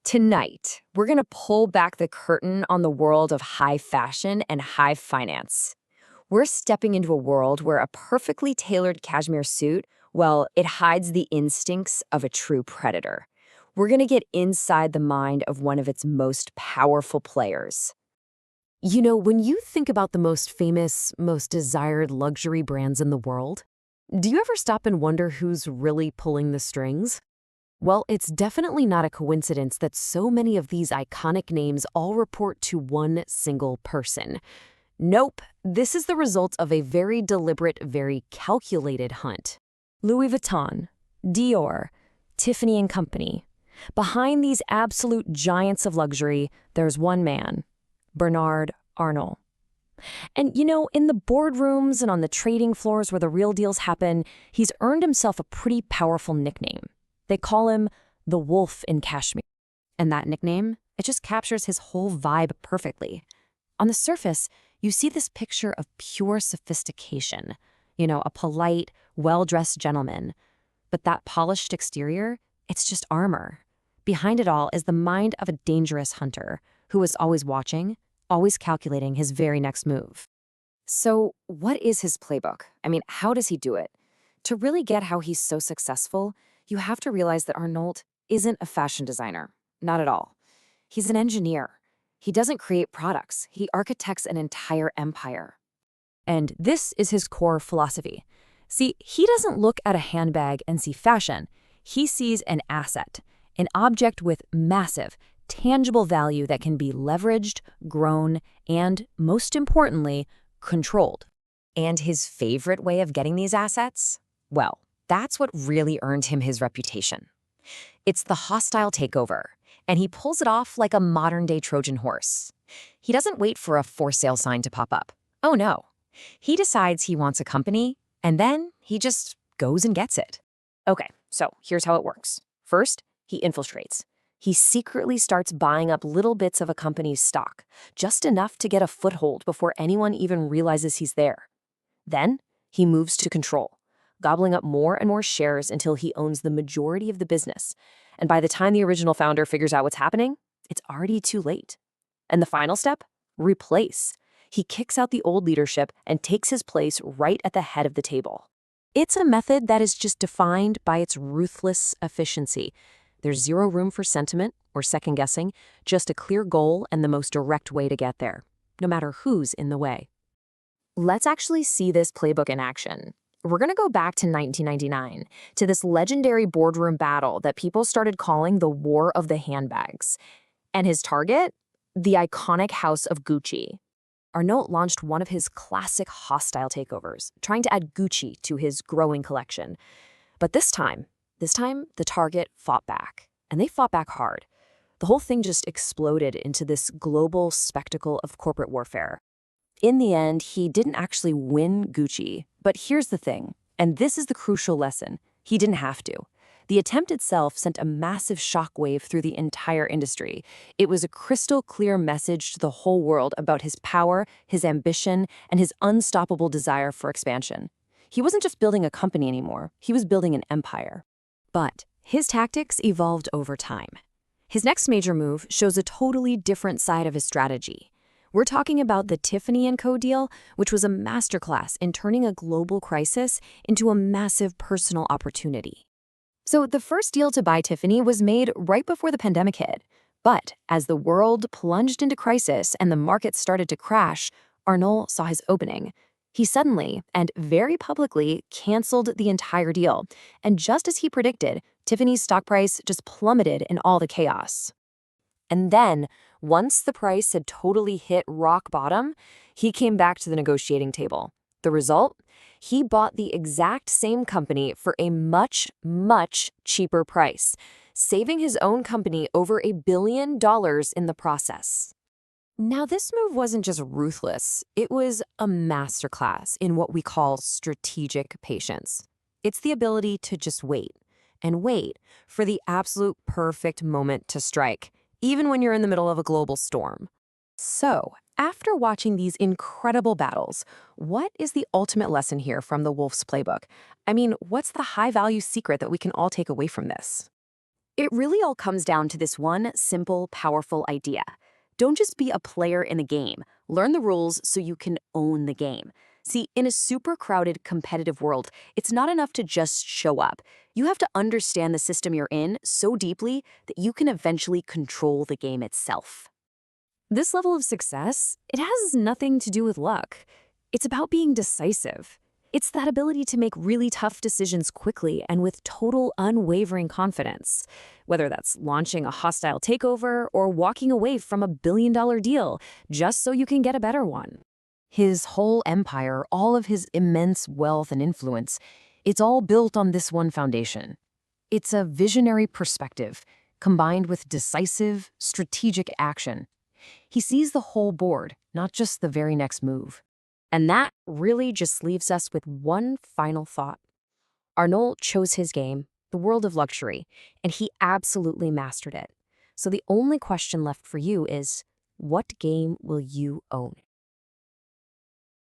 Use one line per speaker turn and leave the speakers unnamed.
Tonight, we're going to pull back the curtain on the world of high fashion and high finance. We're stepping into a world where a perfectly tailored cashmere suit, well, it hides the instincts of a true predator. We're going to get inside the mind of one of its most powerful players. You know, when you think about the most famous, most desired luxury brands in the world, do you ever stop and wonder who's really pulling the strings? Well, it's definitely not a coincidence that so many of these iconic names all report to one single person. Nope, this is the result of a very deliberate, very calculated hunt. Louis Vuitton, Dior, Tiffany Company. Behind these absolute giants of luxury, there's one man, Bernard Arnault. And you know, in the boardrooms and on the trading floors where the real deals happen, he's earned himself a pretty powerful nickname. They call him the Wolf in Cashmere. And that nickname, it just captures his whole vibe perfectly. On the surface, you see this picture of pure sophistication. You know, a polite, well-dressed gentleman. But that polished exterior, it's just armor. Behind it all is the mind of a dangerous hunter who is always watching, always calculating his very next move. So what is his playbook? I mean, how does he do it? To really get how he's so successful, you have to realize that Arnault isn't a fashion designer. Not at all. He's an engineer. He doesn't create products. He architects an entire empire. And this is his core philosophy. See, he doesn't look at a handbag and see fashion. He sees an asset, an object with massive, tangible value that can be leveraged, grown, and, most importantly, controlled. And his favorite way of getting these assets? Well, that's what really earned him his reputation. It's the hostile takeover, and he pulls it off like a modern-day Trojan horse. He doesn't wait for a for sale sign to pop up. Oh no. He decides he wants a company, and then he just goes and gets it. Okay, so here's how it works. First, he infiltrates. He secretly starts buying up little bits of a company's stock, just enough to get a foothold before anyone even realizes he's there. Then, he moves to control, gobbling up more and more shares until he owns the majority of the business. And by the time the original founder figures out what's happening, it's already too late. And the final step? Replace. He kicks out the old leadership and takes his place right at the head of the table. It's a method that is just defined by its ruthless efficiency. There's zero room for sentiment or second guessing, just a clear goal and the most direct way to get there, no matter who's in the way. Let's actually see this playbook in action. We're going to go back to 1999, to this legendary boardroom battle that people started calling the War of the Handbags. And his target? The iconic house of Gucci. Arnault launched one of his classic hostile takeovers, trying to add Gucci to his growing collection. But this time, the target fought back, and they fought back hard. The whole thing just exploded into this global spectacle of corporate warfare. In the end, he didn't actually win Gucci. But here's the thing, and this is the crucial lesson. He didn't have to. The attempt itself sent a massive shockwave through the entire industry. It was a crystal clear message to the whole world about his power, his ambition, and his unstoppable desire for expansion. He wasn't just building a company anymore. He was building an empire. But his tactics evolved over time. His next major move shows a totally different side of his strategy. We're talking about the Tiffany Co deal, which was a masterclass in turning a global crisis into a massive personal opportunity. So the first deal to buy Tiffany was made right before the pandemic hit. But as the world plunged into crisis and the market started to crash, Arnault saw his opening. He suddenly, and very publicly, canceled the entire deal. And just as he predicted, Tiffany's stock price just plummeted in all the chaos. And then, once the price had totally hit rock bottom, he came back to the negotiating table. The result? He bought the exact same company for a much, much cheaper price, saving his own company over $1 billion in the process. Now, this move wasn't just ruthless. It was a masterclass in what we call strategic patience. It's the ability to just wait, and wait for the absolute perfect moment to strike, even when you're in the middle of a global storm. So, after watching these incredible battles, what is the ultimate lesson here from the Wolf's playbook? I mean, what's the high-value secret that we can all take away from this? It really all comes down to this one simple, powerful idea. Don't just be a player in the game. Learn the rules so you can own the game. See, in a super crowded, competitive world, it's not enough to just show up. You have to understand the system you're in so deeply that you can eventually control the game itself. This level of success, it has nothing to do with luck. It's about being decisive. It's that ability to make really tough decisions quickly and with total unwavering confidence. Whether that's launching a hostile takeover or walking away from a billion-dollar deal just so you can get a better one. His whole empire, all of his immense wealth and influence, it's all built on this one foundation. It's a visionary perspective combined with decisive, strategic action. He sees the whole board, not just the very next move. And that really just leaves us with one final thought. Arnault chose his game, the world of luxury, and he absolutely mastered it. So the only question left for you is, what game will you own?